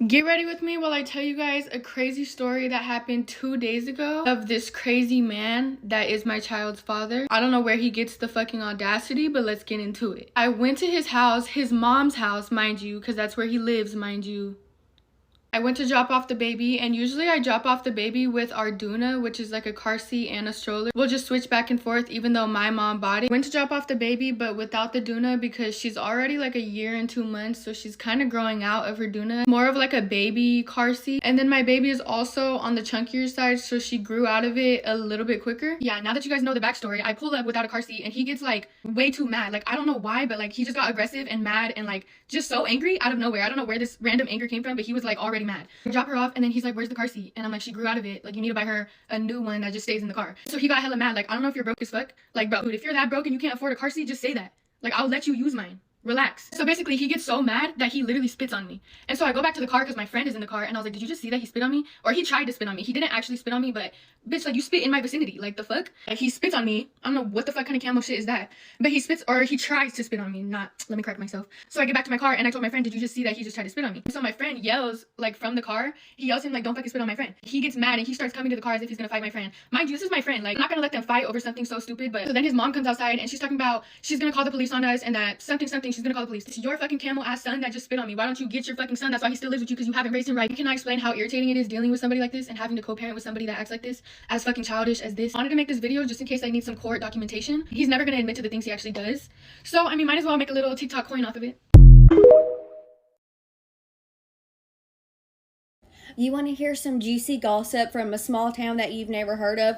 Get ready with me while I tell you guys a crazy story that happened 2 days ago of this crazy man that is my child's father. I don't know where he gets the fucking audacity, but let's get into it. I went to his house, his mom's house, mind you, because that's where he lives, mind you. I went to drop off the baby, and usually I drop off the baby with our Duna, which is like a car seat and a stroller. We'll just switch back and forth even though my mom bought it. Went to drop off the baby but without the Duna because she's already like a year and 2 months, so she's kind of growing out of her Duna. More of like a baby car seat. And then my baby is also on the chunkier side, so she grew out of it a little bit quicker. Yeah, now that you guys know the backstory, I pull up without a car seat and he gets like way too mad. Like, I don't know why, but like he just got aggressive and mad and like just so angry out of nowhere. I don't know where this random anger came from, but he was like already mad. I drop her off and then he's like, where's the car seat? And I'm like, she grew out of it. Like, you need to buy her a new one that just stays in the car. So he got hella mad. Like, I don't know if you're broke as fuck. Like, bro, dude, if you're that broke and you can't afford a car seat, just say that. Like, I'll let you use mine. Relax. So basically he gets so mad that he literally spits on me. And so I go back to the car because my friend is in the car and I was like, did you just see that he spit on me? Or he tried to spit on me. He didn't actually spit on me, but bitch, like, you spit in my vicinity. Like, the fuck? Like, he spits on me. I don't know what the fuck kind of camel shit is that. But he spits, or he tries to spit on me. Not, let me correct myself. So I get back to my car and I told my friend, did you just see that he just tried to spit on me? So my friend yells, like, from the car. He yells to him, like, don't fucking spit on my friend. He gets mad and he starts coming to the car as if he's gonna fight my friend. Mind you, this is my friend. Like, I'm not gonna let them fight over something so stupid. But so then his mom comes outside and she's talking about she's gonna call the police on us and that something, she's gonna call the police. It's your fucking camel ass son that just spit on me. Why don't you get your fucking son? That's why he still lives with you, because you haven't raised him right. Can I explain how irritating it is dealing with somebody like this and having to co-parent with somebody that acts like this, as fucking childish as this? I wanted to make this video just in case I need some court documentation. He's never gonna admit to the things he actually does. So, I mean, might as well make a little TikTok coin off of it. You want to hear some juicy gossip from a small town that you've never heard of?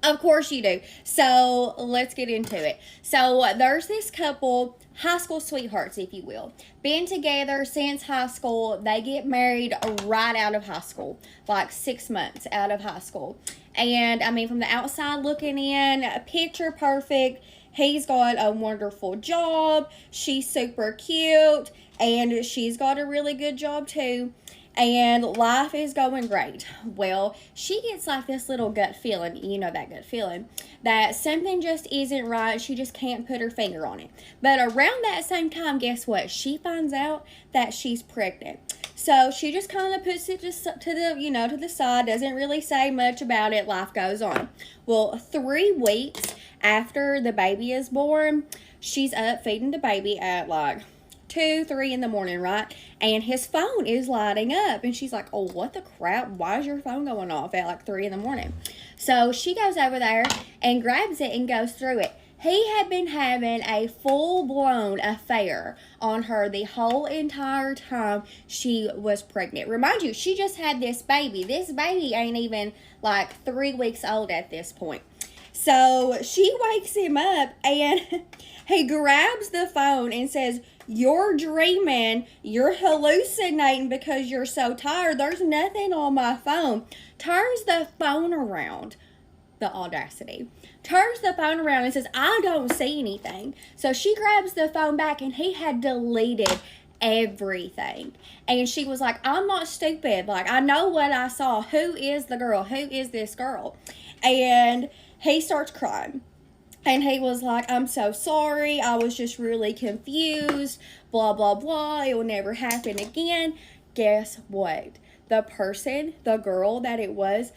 Of course you do. So let's get into it. So there's this couple, high school sweethearts, if you will. Been together since high school. They get married right out of high school, like 6 months out of high school. And I mean, from the outside looking in, picture perfect. He's got a wonderful job. She's super cute. And she's got a really good job too. And life is going great. Well, she gets like this little gut feeling, you know, that gut feeling, that something just isn't right. She just can't put her finger on it. But around that same time, guess what? She finds out that she's pregnant. So she just kind of puts it just to the, you know, to the side, doesn't really say much about it. Life goes on. Well, 3 weeks after the baby is born, she's up feeding the baby at like 2, 3 in the morning, right? And his phone is lighting up. And she's like, oh, what the crap? Why is your phone going off at like 3 in the morning? So she goes over there and grabs it and goes through it. He had been having a full-blown affair on her the whole entire time she was pregnant. Remind you, she just had this baby. This baby ain't even like 3 weeks old at this point. So she wakes him up and he grabs the phone and says, you're dreaming, you're hallucinating because you're so tired. There's nothing on my phone. Turns the phone around. The audacity. Turns the phone around and says, I don't see anything. So she grabs the phone back and he had deleted everything. And she was like, I'm not stupid. Like, I know what I saw. Who is the girl? Who is this girl? And he starts crying. And he was like, I'm so sorry. I was just really confused. Blah, blah, blah. It will never happen again. Guess what? The person, the girl that it was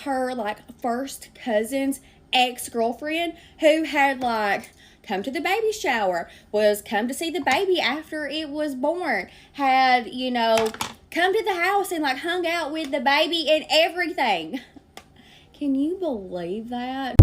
her like first cousin's ex-girlfriend who had like come to the baby shower, was come to see the baby after it was born, had, you know, come to the house and like hung out with the baby and everything. Can you believe that?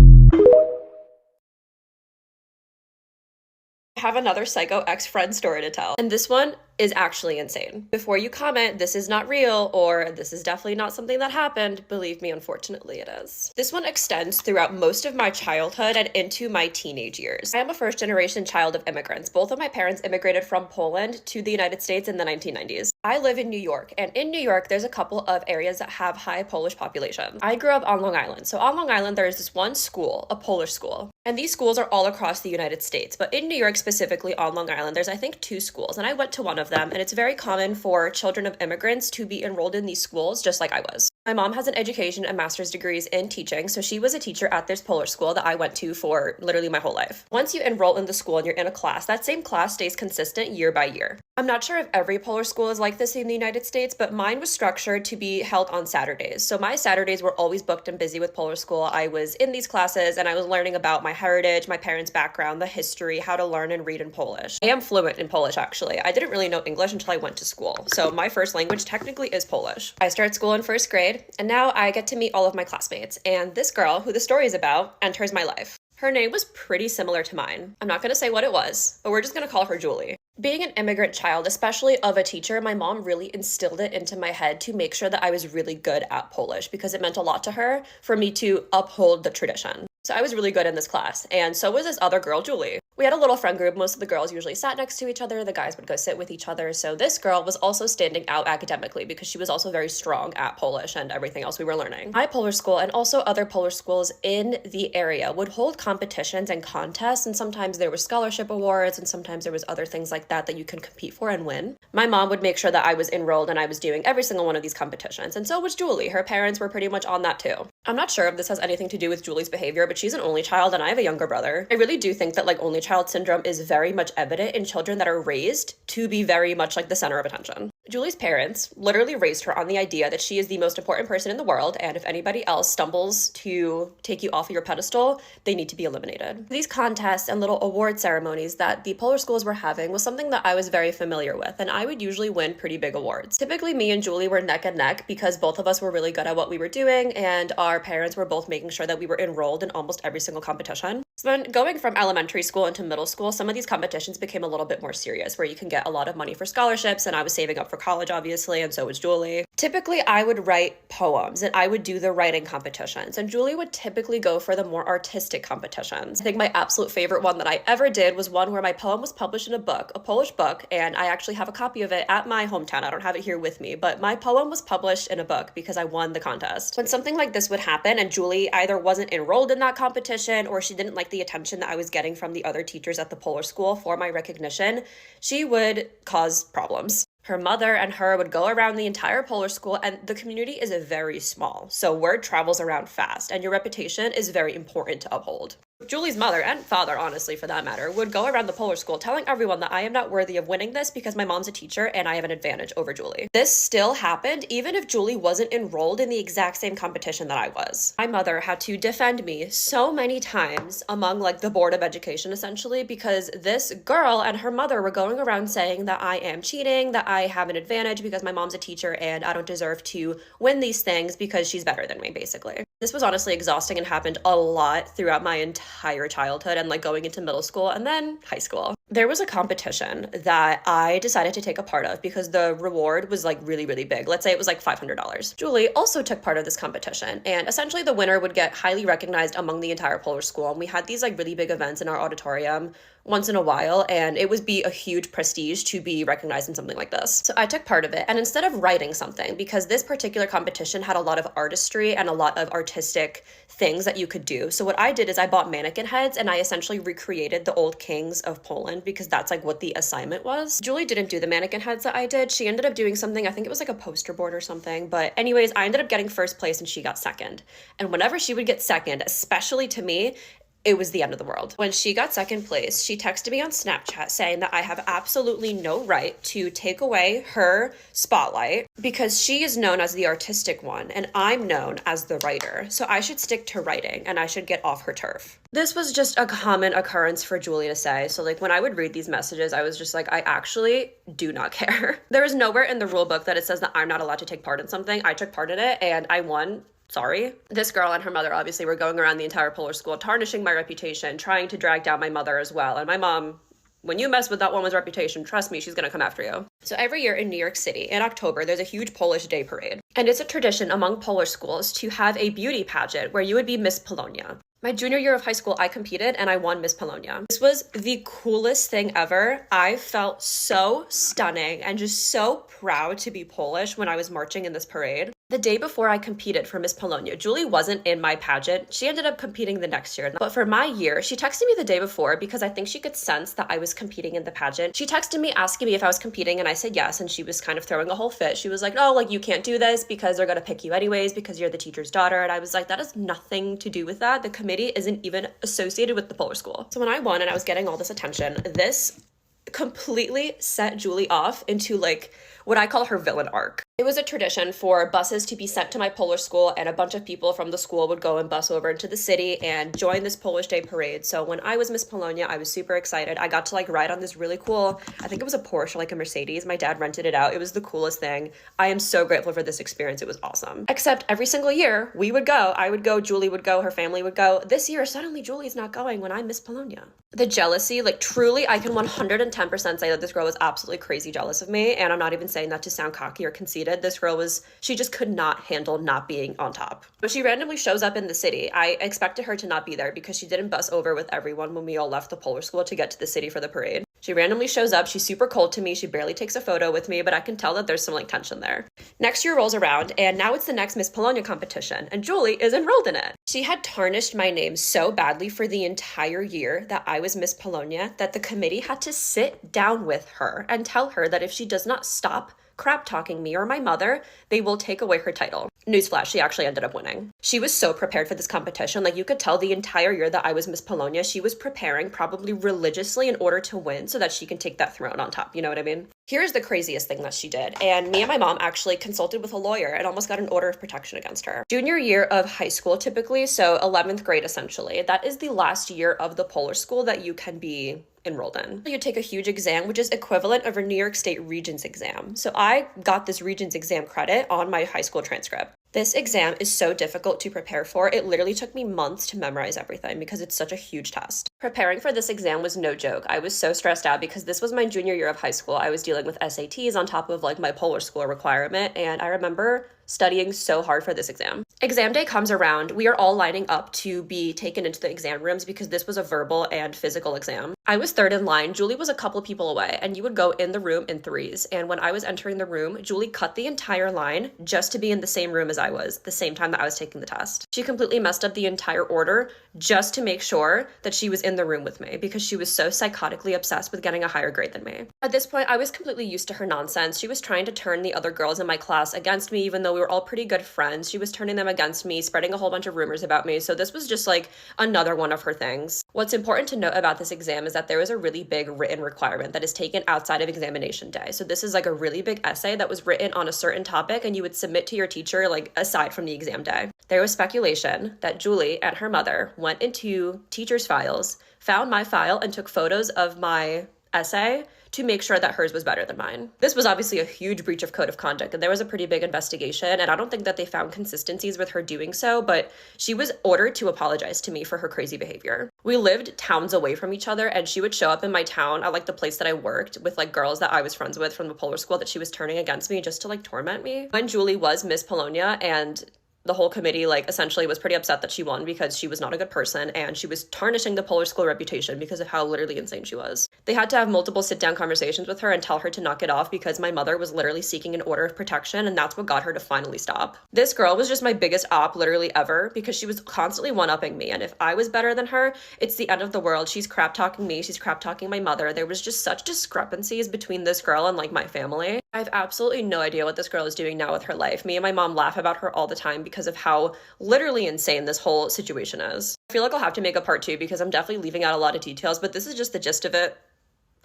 I have another psycho ex-friend story to tell, and this one is actually insane. Before you comment, this is not real, or this is definitely not something that happened, believe me, unfortunately it is. This one extends throughout most of my childhood and into my teenage years. I am a first-generation child of immigrants. Both of my parents immigrated from Poland to the United States in the 1990s. I live in New York, and in New York, there's a couple of areas that have high Polish population. I grew up on Long Island. So on Long Island, there is this one school, a Polish school. And these schools are all across the United States, but in New York, specifically on Long Island, there's I think 2 schools, and I went to one of them, and it's very common for children of immigrants to be enrolled in these schools just like I was. My mom has an education and master's degrees in teaching, so she was a teacher at this Polish school that I went to for literally my whole life. Once you enroll in the school and you're in a class, that same class stays consistent year by year. I'm not sure if every Polish school is like this in the United States, but mine was structured to be held on Saturdays. So my Saturdays were always booked and busy with Polish school. I was in these classes and I was learning about my heritage, my parents' background, the history, how to learn and read in Polish. I am fluent in Polish, actually. I didn't really know English until I went to school. So my first language technically is Polish. I start school in first grade, and now I get to meet all of my classmates. And this girl, who the story is about, enters my life. Her name was pretty similar to mine. I'm not going to say what it was, but we're just going to call her Julie. Being an immigrant child, especially of a teacher, my mom really instilled it into my head to make sure that I was really good at Polish because it meant a lot to her for me to uphold the tradition. So I was really good in this class, and so was this other girl, Julie. We had a little friend group. Most of the girls usually sat next to each other. The guys would go sit with each other. So this girl was also standing out academically because she was also very strong at Polish and everything else we were learning. My Polish school and also other Polish schools in the area would hold competitions and contests, and sometimes there were scholarship awards, and sometimes there was other things like that that you can compete for and win. My mom would make sure that I was enrolled and I was doing every single one of these competitions, and so was Julie. Her parents were pretty much on that too. I'm not sure if this has anything to do with Julie's behavior, but she's an only child and I have a younger brother. I really do think that like only child syndrome is very much evident in children that are raised to be very much like the center of attention. Julie's parents literally raised her on the idea that she is the most important person in the world, and if anybody else stumbles to take you off of your pedestal, they need to be eliminated. These contests and little award ceremonies that the Polish schools were having was something that I was very familiar with, and I would usually win pretty big awards. Typically, me and Julie were neck and neck because both of us were really good at what we were doing, and our parents were both making sure that we were enrolled in almost every single competition. So then going from elementary school into middle school, some of these competitions became a little bit more serious, where you can get a lot of money for scholarships, and I was saving up for college, obviously, and so was Julie. Typically, I would write poems, and I would do the writing competitions, and Julie would typically go for the more artistic competitions. I think my absolute favorite one that I ever did was one where my poem was published in a book, a Polish book, and I actually have a copy of it at my hometown. I don't have it here with me, but my poem was published in a book because I won the contest. When something like this would happen, and Julie either wasn't enrolled in that competition or she didn't like the attention that I was getting from the other teachers at the Polish school for my recognition, she would cause problems. Her mother and her would go around the entire Polish school, and the community is very small, so word travels around fast, and your reputation is very important to uphold. Julie's mother, and father, honestly, for that matter, would go around the Polish school telling everyone that I am not worthy of winning this because my mom's a teacher and I have an advantage over Julie. This still happened even if Julie wasn't enrolled in the exact same competition that I was. My mother had to defend me so many times among like the board of education, essentially, because this girl and her mother were going around saying that I am cheating, that I have an advantage because my mom's a teacher and I don't deserve to win these things because she's better than me, basically. This was honestly exhausting and happened a lot throughout my entire childhood and like going into middle school and then high school. There was a competition that I decided to take a part of because the reward was like really, really big. Let's say it was like $500. Julie also took part of this competition, and essentially the winner would get highly recognized among the entire Polish school. And we had these like really big events in our auditorium once in a while, and it would be a huge prestige to be recognized in something like this. So I took part of it, and instead of writing something, because this particular competition had a lot of artistry and a lot of artistic things that you could do. So what I did is I bought mannequin heads and I essentially recreated the old kings of Poland because that's like what the assignment was. Julie didn't do the mannequin heads that I did. She ended up doing something, I think it was like a poster board or something. But anyways, I ended up getting first place and she got second. And whenever she would get second, especially to me, it was the end of the world. When she got second place, she texted me on Snapchat saying that I have absolutely no right to take away her spotlight because she is known as the artistic one and I'm known as the writer. So I should stick to writing and I should get off her turf. This was just a common occurrence for Julie to say. So like when I would read these messages, I was just like, I actually do not care. There is nowhere in the rule book that it says that I'm not allowed to take part in something. I took part in it and I won. Sorry. This girl and her mother obviously were going around the entire Polish school, tarnishing my reputation, trying to drag down my mother as well. And my mom, when you mess with that woman's reputation, trust me, she's gonna come after you. So every year in New York City, in October, there's a huge Polish Day parade. And it's a tradition among Polish schools to have a beauty pageant where you would be Miss Polonia. My junior year of high school, I competed and I won Miss Polonia. This was the coolest thing ever. I felt so stunning and just so proud to be Polish when I was marching in this parade. The day before I competed for Miss Polonia, Julie wasn't in my pageant. She ended up competing the next year. But for my year, she texted me the day before because I think she could sense that I was competing in the pageant. She texted me asking me if I was competing, and I said yes, and she was kind of throwing a whole fit. She was like, no, like, you can't do this because they're gonna pick you anyways because you're the teacher's daughter. And I was like, that has nothing to do with that. The committee isn't even associated with the polar school. So when I won and I was getting all this attention, this completely set Julie off into like what I call her villain arc. It was a tradition for buses to be sent to my Polish school, and a bunch of people from the school would go and bus over into the city and join this Polish Day parade. So when I was Miss Polonia, I was super excited. I got to like ride on this really cool, I think it was a Porsche, like a Mercedes. My dad rented it out. It was the coolest thing. I am so grateful for this experience. It was awesome. Except every single year we would go, I would go, Julie would go, her family would go. This year, suddenly Julie's not going when I'm Miss Polonia. The jealousy, like truly, I can 110% say that this girl was absolutely crazy jealous of me. And I'm not even saying that to sound cocky or conceited. This girl was, she just could not handle not being on top. But she randomly shows up in the city. I expected her to not be there because she didn't bus over with everyone when we all left the Polish school to get to the city for the parade. She randomly shows up. She's super cold to me. She barely takes a photo with me, but I can tell that there's some like tension there. Next year rolls around, and now it's the next Miss Polonia competition, and Julie is enrolled in it. She had tarnished my name so badly for the entire year that I was Miss Polonia that the committee had to sit down with her and tell her that if she does not stop crap talking me or my mother, they will take away her title. Newsflash, she actually ended up winning. She was so prepared for this competition. Like, you could tell the entire year that I was Miss Polonia, she was preparing probably religiously in order to win so that she can take that throne on top. You know what I mean? Here's the craziest thing that she did. And me and my mom actually consulted with a lawyer and almost got an order of protection against her. Junior year of high school, typically, so 11th grade essentially, that is the last year of the Polish school that you can be enrolled in. You take a huge exam, which is equivalent of a New York State Regents exam. So I got this Regents exam credit on my high school transcript. This exam is so difficult to prepare for. It literally took me months to memorize everything because it's such a huge test. Preparing for this exam was no joke. I was so stressed out because this was my junior year of high school. I was dealing with SATs on top of like my Polish school requirement, and I remember studying so hard for this exam. Exam day comes around. We are all lining up to be taken into the exam rooms because this was a verbal and physical exam. I was third in line. Julie was a couple people away, and you would go in the room in threes. And when I was entering the room, Julie cut the entire line just to be in the same room as I was, the same time that I was taking the test. She completely messed up the entire order just to make sure that she was in the room with me because she was so psychotically obsessed with getting a higher grade than me. At this point, I was completely used to her nonsense. She was trying to turn the other girls in my class against me, even though we were all pretty good friends. She was turning them against me, spreading a whole bunch of rumors about me. So this was just like another one of her things. What's important to note about this exam is that there was a really big written requirement that is taken outside of examination day. So this is like a really big essay that was written on a certain topic, and you would submit to your teacher like aside from the exam day. There was speculation that Julie and her mother went into teachers' files, found my file, and took photos of my essay to make sure that hers was better than mine. This was obviously a huge breach of code of conduct, and there was a pretty big investigation, and I don't think that they found consistencies with her doing so, but she was ordered to apologize to me for her crazy behavior. We lived towns away from each other, and she would show up in my town at like the place that I worked with like girls that I was friends with from the Polish school that she was turning against me just to like torment me. When Julie was Miss Polonia, and the whole committee like essentially was pretty upset that she won because she was not a good person and she was tarnishing the Polish school reputation because of how literally insane she was. They had to have multiple sit-down conversations with her and tell her to knock it off because my mother was literally seeking an order of protection, and that's what got her to finally stop. This girl was just my biggest op literally ever because she was constantly one-upping me, and if I was better than her, it's the end of the world. She's crap talking me, she's crap talking my mother. There was just such discrepancies between this girl and like my family. I have absolutely no idea what this girl is doing now with her life. Me and my mom laugh about her all the time because of how literally insane this whole situation is. I feel like I'll have to make a part 2 because I'm definitely leaving out a lot of details, but this is just the gist of it.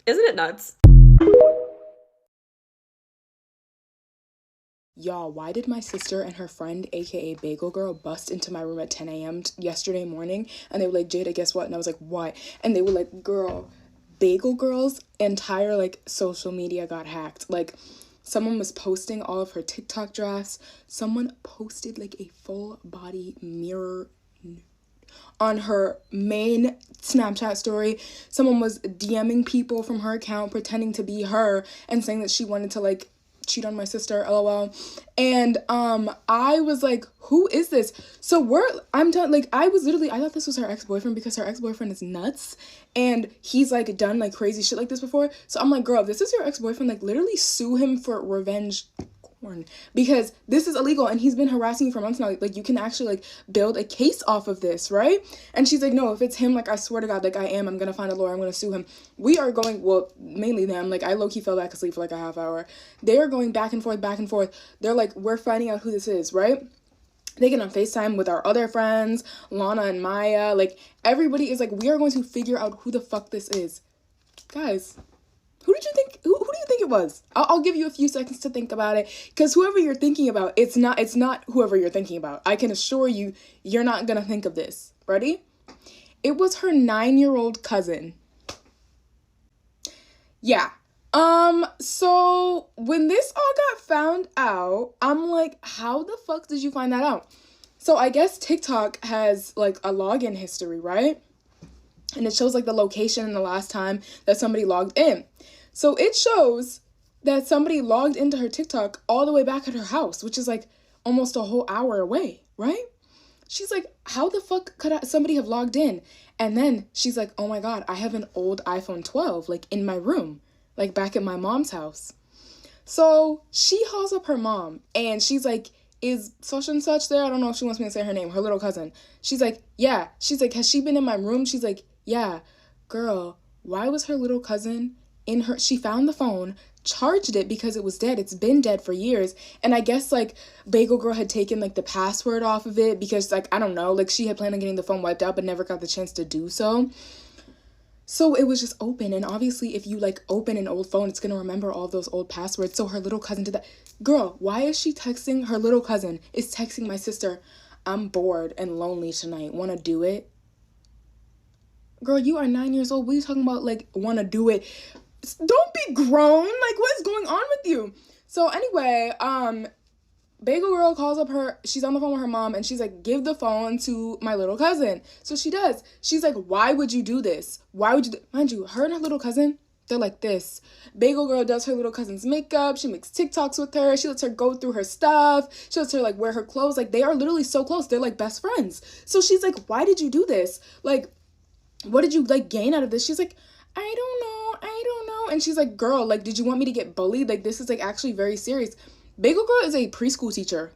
Isn't it nuts? Y'all, why did my sister and her friend, aka Bagel Girl, bust into my room at 10 a.m. yesterday morning? And they were like, Jada, guess what? And I was like, what? And they were like, girl, Bagel Girl's entire like social media got hacked. Like, someone was posting all of her TikTok drafts. Someone posted like a full body mirror on her main Snapchat story. Someone was DMing people from her account pretending to be her and saying that she wanted to like cheat on my sister, lol. And I was like, who is this? So I'm done. Like, I thought this was her ex-boyfriend because her ex-boyfriend is nuts and he's like done like crazy shit like this before. So I'm like, girl, if this is your ex-boyfriend, like literally sue him for revenge porn, because this is illegal and he's been harassing you for months now. Like, you can actually, like, build a case off of this, right? And she's like, no, if it's him, like, I swear to God, like, I'm gonna find a lawyer, I'm gonna sue him. We are going, well, mainly them, like, I low-key fell back asleep for like a half hour. They are going back and forth, back and forth. They're like, we're finding out who this is, right? They get on FaceTime with our other friends, Lana and Maya. Like, everybody is like, we are going to figure out who the fuck this is. Guys, who did you think, who do you think it was? I'll give you a few seconds to think about it, because whoever you're thinking about, it's not whoever you're thinking about. I can assure you, you're not gonna think of this. Ready? It was her 9-year-old cousin. Yeah. So when this all got found out, I'm like, how the fuck did you find that out? So I guess TikTok has, like, a login history, right? And it shows, like, the location and the last time that somebody logged in. So it shows that somebody logged into her TikTok all the way back at her house, which is, like, almost a whole hour away, right? She's like, how the fuck could somebody have logged in? And then she's like, oh my God, I have an old iPhone 12, like, in my room, like, back at my mom's house. So she calls up her mom, and she's like, is such and such there? I don't know if she wants me to say her name, her little cousin. She's like, yeah. She's like, has she been in my room? She's like, yeah. Girl, why was her little cousin in her? She found the phone, charged it because it was dead. It's been dead for years. And I guess, like, Bagel Girl had taken, like, the password off of it because, like, I don't know, like, she had planned on getting the phone wiped out but never got the chance to do so. So it was just open, and obviously if you, like, open an old phone, it's gonna remember all those old passwords. So her little cousin did that. Girl, why is she texting? Her little cousin is texting my sister, I'm bored and lonely tonight, wanna do it? Girl, you are 9 years old. What are you talking about, like, wanna do it? Don't be grown. Like, what is going on with you? So anyway, Bagel Girl calls up she's on the phone with her mom, and she's like, give the phone to my little cousin. So she does. She's like, why would you do this? Why would you mind you, her and her little cousin, they're like this. Bagel Girl does her little cousin's makeup. She makes TikToks with her. She lets her go through her stuff. She lets her, like, wear her clothes. Like, they are literally so close. They're, like, best friends. So she's like, why did you do this? Like, what did you, like, gain out of this? She's like, I don't know. And she's like, girl, like, did you want me to get bullied? Like, this is, like, actually very serious. Bagel Girl is a preschool teacher.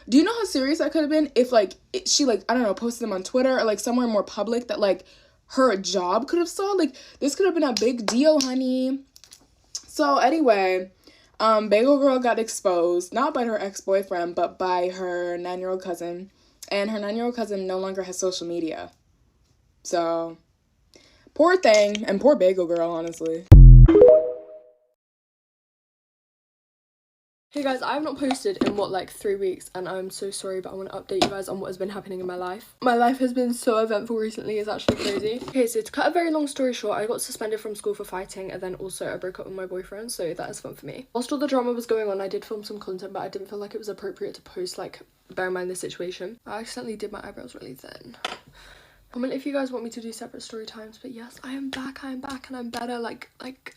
Do you know how serious that could have been if, like, she, like, I don't know, posted them on Twitter or, like, somewhere more public that, like, her job could have saw? Like, this could have been a big deal, honey. So anyway, Bagel Girl got exposed, not by her ex-boyfriend, but by her 9-year-old cousin. And her 9-year-old cousin no longer has social media. So, poor thing, and poor Bagel Girl, honestly. Hey guys, I have not posted in like 3 weeks, and I'm so sorry, but I want to update you guys on what has been happening in my life. My life has been so eventful recently, it's actually crazy. Okay, so to cut a very long story short, I got suspended from school for fighting, and then also I broke up with my boyfriend, so that is fun for me. Whilst all the drama was going on, I did film some content, but I didn't feel like it was appropriate to post, like, bear in mind the situation. I accidentally did my eyebrows really thin. Comment if you guys want me to do separate story times, but yes, I am back, and I'm better, like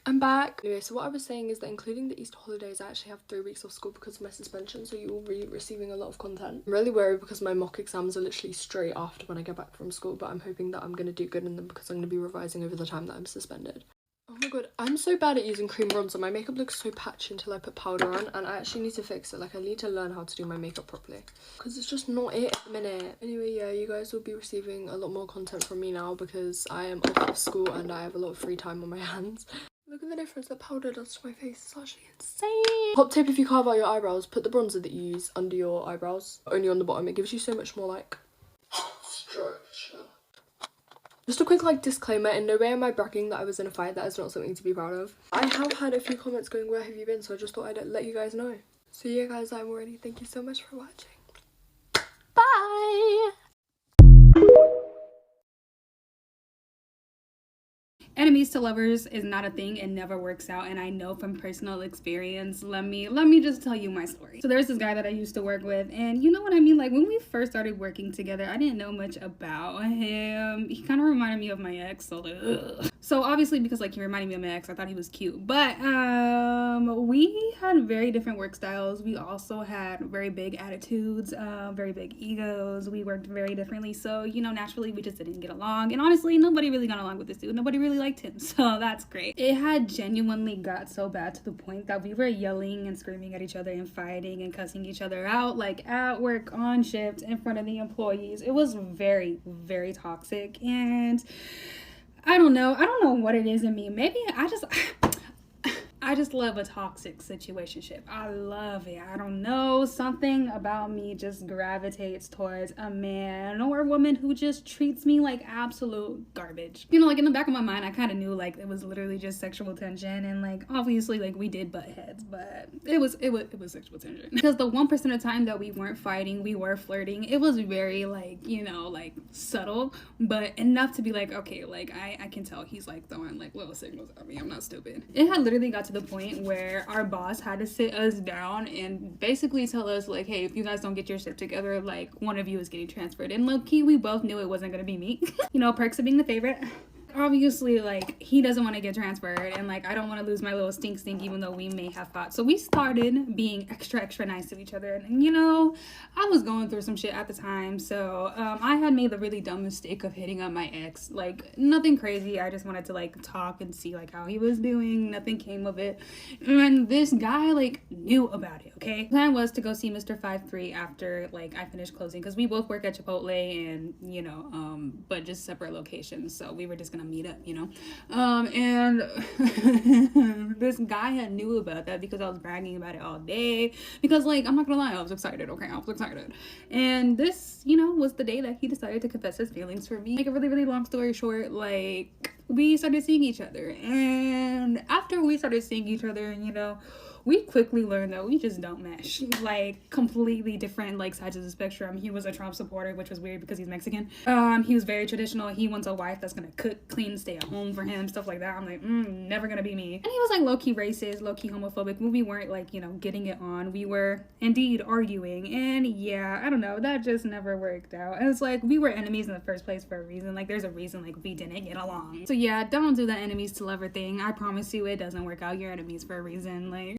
I'm back. Anyway, so what I was saying is that including the Easter holidays, I actually have 3 weeks off school because of my suspension, so you will be receiving a lot of content. I'm really worried because my mock exams are literally straight after when I get back from school, but I'm hoping that I'm gonna do good in them because I'm gonna be revising over the time that I'm suspended. Oh my god, I'm so bad at using cream bronzer. My makeup looks so patchy until I put powder on, and I actually need to fix it. Like, I need to learn how to do my makeup properly because it's just not it at the minute. Anyway, yeah, you guys will be receiving a lot more content from me now because I am off of school and I have a lot of free time on my hands. Look at the difference that powder does to my face. It's actually insane. Top tip: if you carve out your eyebrows, put the bronzer that you use under your eyebrows, only on the bottom. It gives you so much more, like, structure. Just a quick, like, disclaimer, in no way am I bragging that I was in a fight. That is not something to be proud of. I have had a few comments going, where have you been? So I just thought I'd let you guys know. So yeah guys, I'm ready. Thank you so much for watching. Bye! Enemies to lovers is not a thing. It never works out, and I know from personal experience. Let me just tell you my story. So there's this guy that I used to work with, and you know what I mean, like, when we first started working together, I didn't know much about him. He kind of reminded me of my ex, so So obviously, because like he reminded me of my ex, I thought he was cute. But we had very different work styles. We also had very big attitudes, very big egos. We worked very differently. So, you know, naturally we just didn't get along. And honestly, nobody really got along with this dude. Nobody really liked him. So that's great. It had genuinely got so bad to the point that we were yelling and screaming at each other and fighting and cussing each other out, like at work, on shift, in front of the employees. It was very, very toxic. And I don't know what it is in me. Maybe I just love a toxic situationship. I love it. I don't know. Something about me just gravitates towards a man or a woman who just treats me like absolute garbage. You know, like in the back of my mind, I kind of knew like it was literally just sexual tension, and like obviously like we did butt heads, but it was sexual tension. Because the 1% of the time that we weren't fighting, we were flirting. It was very like, you know, like subtle, but enough to be like, okay, like I can tell he's like throwing like little signals at me. I'm not stupid. It had literally got to the point where our boss had to sit us down and basically tell us like, hey, if you guys don't get your shit together, like one of you is getting transferred. And low-key, we both knew it wasn't gonna be me. You know, perks of being the favorite. Obviously, like, he doesn't want to get transferred, and like I don't want to lose my little stink even though we may have fought. So we started being extra nice to each other, and you know, I was going through some shit at the time. So I had made the really dumb mistake of hitting up my ex. Like, nothing crazy, I just wanted to like talk and see like how he was doing. Nothing came of it, and this guy like knew about it. Okay, the plan was to go see Mr. 5'3" after like I finished closing, because we both work at Chipotle, and you know, but just separate locations, so we were just gonna meet up, you know. And this guy had knew about that because I was bragging about it all day, because like I'm not gonna lie, I was excited. Okay, I was excited. And this, you know, was the day that he decided to confess his feelings for me. Make a really long story short, like we started seeing each other, and after we started seeing each other, you know, we quickly learned that we just don't mesh. Like, completely different, like, sides of the spectrum. He was a Trump supporter, which was weird because he's Mexican. He was very traditional. He wants a wife that's gonna cook, clean, stay at home for him, stuff like that. I'm like, never gonna be me. And he was, like, low-key racist, low-key homophobic. We weren't, like, you know, getting it on. We were, indeed, arguing. And, yeah, I don't know. That just never worked out. And it's like, we were enemies in the first place for a reason. Like, there's a reason, like, we didn't get along. So, yeah, don't do the enemies to lover thing. I promise you it doesn't work out. You're enemies for a reason. Like...